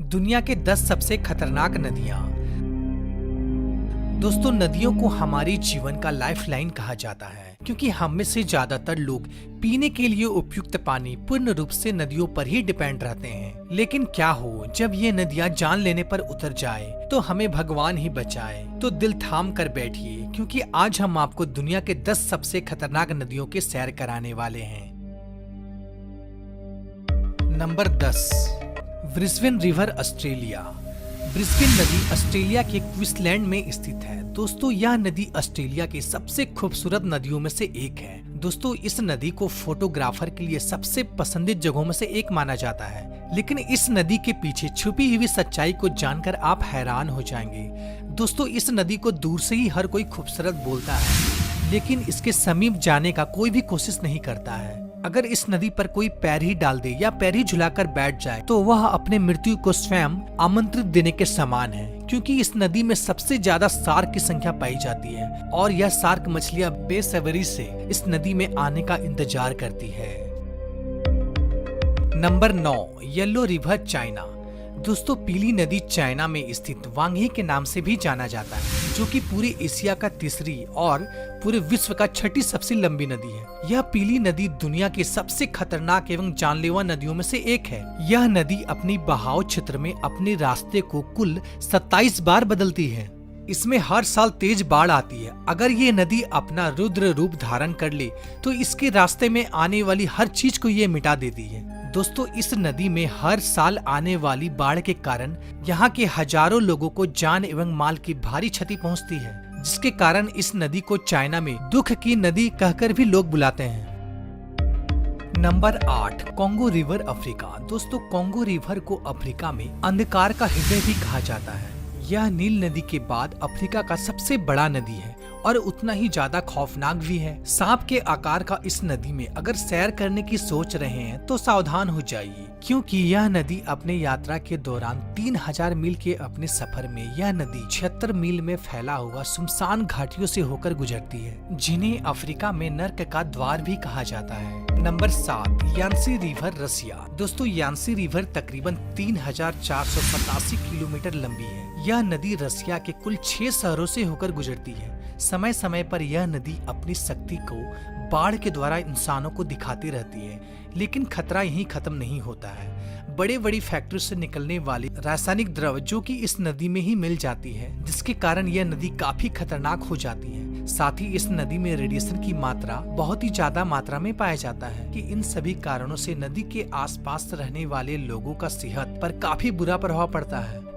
दुनिया के 10 सबसे खतरनाक नदियां। दोस्तों, नदियों को हमारे जीवन का लाइफलाइन कहा जाता है क्योंकि हम में से ज्यादातर लोग पीने के लिए उपयुक्त पानी पूर्ण रूप से नदियों पर ही डिपेंड रहते हैं। लेकिन क्या हो जब ये नदियां जान लेने पर उतर जाए तो हमें भगवान ही बचाए। तो दिल थाम कर बैठिए क्योंकि आज हम आपको दुनिया के 10 सबसे खतरनाक नदियों के सैर कराने वाले हैं। Number 10, Brisbane river, Australia. Brisbane नदी ऑस्ट्रेलिया के क्वींसलैंड में स्थित है। दोस्तों, यह नदी ऑस्ट्रेलिया की सबसे खूबसूरत नदियों में से एक है। दोस्तों, इस नदी को फोटोग्राफर के लिए सबसे पसंदीदा जगहों में से एक माना जाता है। लेकिन इस नदी के पीछे छुपी हुई सच्चाई को जानकर आप हैरान हो जाएंगे। दोस्तों, इस नदी को दूर से ही हर कोई खूबसूरत बोलता है, लेकिन इसके समीप जाने का कोई भी कोशिश नहीं करता है। अगर इस नदी पर कोई पैर ही डाल दे या पैर ही झुलाकर बैठ जाए तो वह अपने मृत्यु को स्वयं आमंत्रित देने के समान है, क्योंकि इस नदी में सबसे ज्यादा शार्क की संख्या पाई जाती है और यह शार्क मछलियां बेसब्री से इस नदी में आने का इंतजार करती है। Number 9, yellow river, China. दोस्तों, पीली नदी चाइना में स्थित वांगही के नाम से भी जाना जाता है, जो कि पूरे एशिया का तीसरी और पूरे विश्व का छठी सबसे लंबी नदी है। यह पीली नदी दुनिया की सबसे खतरनाक एवं जानलेवा नदियों में से एक है। यह नदी अपनी बहाव क्षेत्र में अपने रास्ते को कुल 27 बार बदलती है। इसमें हर साल तेज बाढ़ आती है। अगर ये नदी अपना रुद्र रूप धारण कर ले तो इसके रास्ते में आने वाली हर चीज को ये मिटा देती है। दोस्तों, इस नदी में हर साल आने वाली बाढ़ के कारण यहाँ के हजारों लोगों को जान एवं माल की भारी क्षति पहुँचती है, जिसके कारण इस नदी को चाइना में दुख की नदी कहकर भी लोग बुलाते हैं। Number 8, Congo river, Africa. दोस्तों, कॉन्गो रिवर को अफ्रीका में अंधकार का हृदय भी कहा जाता है। यह नील नदी के बाद अफ्रीका का सबसे बड़ा नदी है और उतना ही ज्यादा खौफनाक भी है। सांप के आकार का इस नदी में अगर सैर करने की सोच रहे हैं तो सावधान हो जाइए, क्योंकि यह नदी अपने यात्रा के दौरान 3000 मील के अपने सफर में यह नदी 76 मील में फैला हुआ सुनसान घाटियों से होकर गुजरती है, जिन्हें अफ्रीका में नर्क का द्वार भी कहा जाता है। नंबर 7, यांसी रिवर, रसिया। दोस्तों, यांसी रिवर तकरीबन 3487 किलोमीटर लंबी है। यह नदी रसिया के कुल 6 शहरों से होकर गुजरती है। समय समय पर यह नदी अपनी शक्ति को बाढ़ के द्वारा इंसानों को दिखाती रहती है, लेकिन खतरा यहीं खत्म नहीं होता है। बड़े बड़ी फैक्ट्री से निकलने वाली रासायनिक द्रव जो कि इस नदी में ही मिल जाती है, जिसके कारण यह नदी काफी खतरनाक हो जाती है। साथ ही इस नदी में रेडिएशन की मात्रा बहुत ही ज्यादा मात्रा में पाया जाता है कि इन सभी कारणों से नदी के आसपास रहने वाले लोगों का सेहत पर काफी बुरा प्रभाव पड़ता है।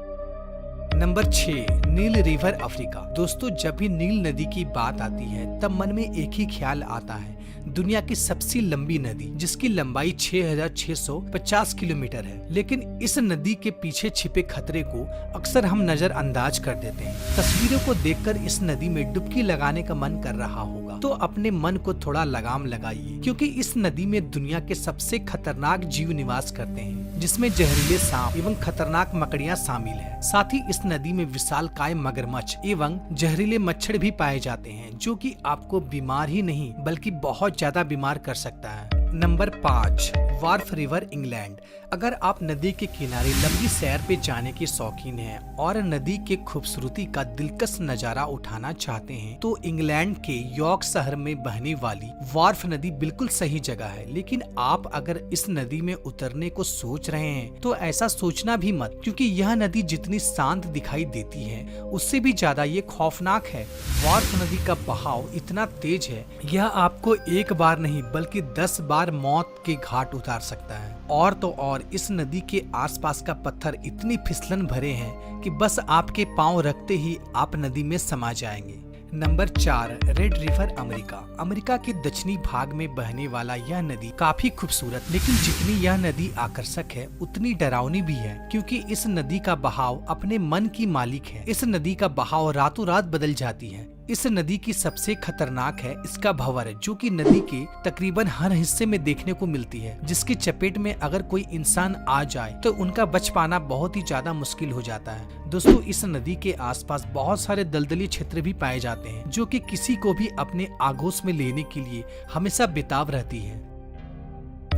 नंबर 6, नील रिवर, अफ्रीका। दोस्तों, जब भी नील नदी की बात आती है तब मन में एक ही ख्याल आता है, दुनिया की सबसे लंबी नदी जिसकी लंबाई 6650 किलोमीटर है। लेकिन इस नदी के पीछे छिपे खतरे को अक्सर हम नजरअंदाज कर देते हैं। तस्वीरों को देखकर इस नदी में डुबकी लगाने का मन कर रहा होगा तो अपने मन को थोड़ा लगाम लगाइए, क्योंकि इस नदी में दुनिया के सबसे खतरनाक जीव निवास करते हैं, जिसमें जहरीले सांप एवं खतरनाक मकड़ियां शामिल है। साथ ही इस नदी में विशालकाय मगरमच्छ एवं जहरीले मच्छर भी पाए जाते हैं, जो कि आपको बीमार ही नहीं बल्कि बहुत ज्यादा बीमार कर सकता है। Number 5, Wharf river, England. अगर आप नदी के किनारे लंबी सैर पे जाने के शौकीन हैं और नदी के खूबसूरती का दिलकश नजारा उठाना चाहते हैं तो इंग्लैंड के यॉर्क शहर में बहने वाली वार्फ नदी बिल्कुल सही जगह है। लेकिन आप अगर इस नदी में उतरने को सोच रहे हैं तो ऐसा सोचना भी मत, क्योंकि यह नदी जितनी शांत दिखाई देती है उससे भी ज्यादा ये खौफनाक है। वार्फ नदी का बहाव इतना तेज है, यह आपको एक बार नहीं बल्कि 10 बार मौत के घाट उतार सकता है। और तो और इस नदी के आसपास का पत्थर इतनी फिसलन भरे हैं कि बस आपके पांव रखते ही आप नदी में समा जाएंगे। Number 4, red river, America. America के दक्षिणी भाग में बहने वाला यह नदी काफी खूबसूरत, लेकिन जितनी यह नदी आकर्षक है उतनी डरावनी भी है, क्योंकि इस नदी का बहाव अपने मन की मालिक है। इस नदी का बहाव रातों रात बदल जाती है। इस नदी की सबसे खतरनाक है इसका भंवर, जो कि नदी के तकरीबन हर हिस्से में देखने को मिलती है, जिसकी चपेट में अगर कोई इंसान आ जाए तो उनका बच पाना बहुत ही ज्यादा मुश्किल हो जाता है। दोस्तों, इस नदी के आसपास बहुत सारे दलदली क्षेत्र भी पाए जाते हैं, जो कि किसी को भी अपने आगोश में लेने के लिए हमेशा बेताब रहती है।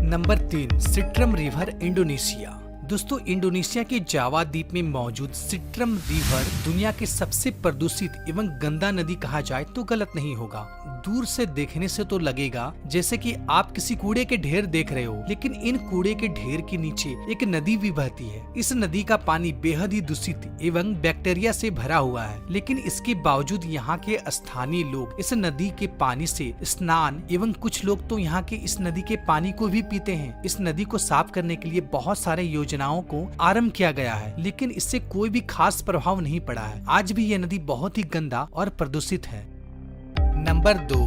Number 3, Citarum river, Indonesia. दोस्तों इंडोनेशिया के जावा द्वीप में मौजूद सिट्रम रिवर दुनिया के सबसे प्रदूषित एवं गंदा नदी कहा जाए तो गलत नहीं होगा। दूर से देखने से तो लगेगा जैसे कि आप किसी कूड़े के ढेर देख रहे हो, लेकिन इन कूड़े के ढेर के नीचे एक नदी भी बहती है। इस नदी का पानी बेहद ही दूषित एवं बैक्टीरिया से भरा हुआ है, लेकिन इसके बावजूद यहाँ के स्थानीय लोग इस नदी के पानी से स्नान एवं कुछ लोग तो यहाँ के इस नदी के पानी को भी पीते हैं। इस नदी को साफ करने के लिए बहुत सारे योजनाओं को आरंभ किया गया है, लेकिन इससे कोई भी खास प्रभाव नहीं पड़ा है। आज भी यह नदी बहुत ही गंदा और प्रदूषित है। Number 2,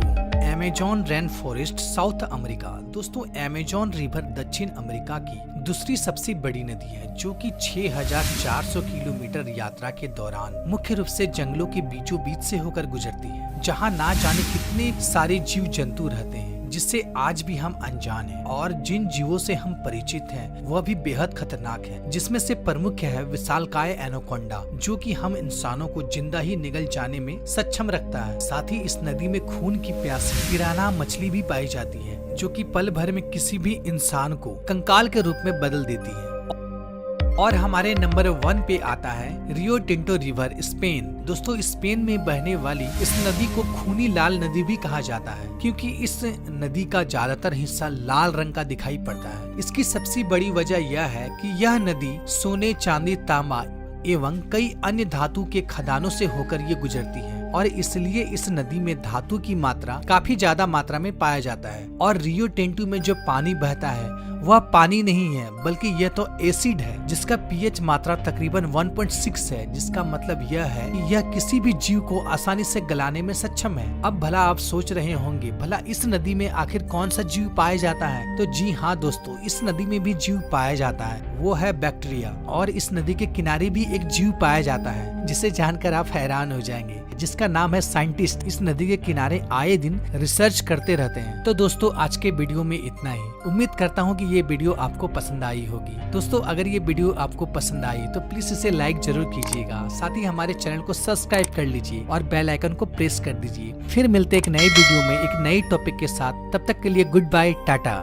Amazon rain forest south America. दोस्तों अमेज़न रिवर दक्षिण अमेरिका की दूसरी सबसे बड़ी नदी है, जो कि 6400 किलोमीटर यात्रा के दौरान मुख्य रूप से जंगलों के बीचों बीच से होकर गुजरती है, जहां ना जाने कितने सारे जीव जंतु रहते हैं, जिससे आज भी हम अनजान हैं। और जिन जीवों से हम परिचित हैं वह भी बेहद खतरनाक है, जिसमें से प्रमुख है विशालकाय एनाकोंडा, जो कि हम इंसानों को जिंदा ही निगल जाने में सक्षम रखता है। साथ ही इस नदी में खून की प्यासी पिरान्हा मछली भी पाई जाती है, जो कि पल भर में किसी भी इंसान को कंकाल के रूप में बदल देती है। और हमारे नंबर 1 पे आता है रियो टिंटो रिवर, स्पेन। दोस्तों स्पेन में बहने वाली इस नदी को खूनी लाल नदी भी कहा जाता है, क्योंकि इस नदी का ज्यादातर हिस्सा लाल रंग का दिखाई पड़ता है। इसकी सबसे बड़ी वजह यह है कि यह नदी सोने, चांदी, तांबा एवं कई अन्य धातु के खदानों से होकर ये गुजरती है, और इसलिए इस नदी में धातु की मात्रा काफी ज्यादा मात्रा में पाया जाता है। और रियो टिंटो में जो पानी बहता है वह पानी नहीं है, बल्कि यह तो एसिड है, जिसका पीएच मात्रा तकरीबन 1.6 है, जिसका मतलब यह है कि यह किसी भी जीव को आसानी से गलाने में सक्षम है। अब भला आप सोच रहे होंगे भला इस नदी में आखिर कौन सा जीव पाया जाता है? तो जी हाँ दोस्तों, इस नदी में भी जीव पाया जाता है, वो है बैक्टीरिया। और इस नदी के किनारे भी एक जीव पाया जाता है, जिसे जानकर आप हैरान हो जाएंगे, जिसका नाम है साइंटिस्ट। इस नदी के किनारे आए दिन रिसर्च करते रहते हैं। तो दोस्तों आज के वीडियो में इतना ही। उम्मीद करता हूँ कि ये वीडियो आपको पसंद आई होगी। दोस्तों अगर ये वीडियो आपको पसंद आई तो प्लीज इसे लाइक जरूर कीजिएगा, साथ ही हमारे चैनल को सब्सक्राइब कर लीजिए और बेल आइकन को प्रेस कर दीजिए। फिर मिलते एक नए वीडियो में एक नई टॉपिक के साथ। तब तक के लिए गुड बाय, टाटा।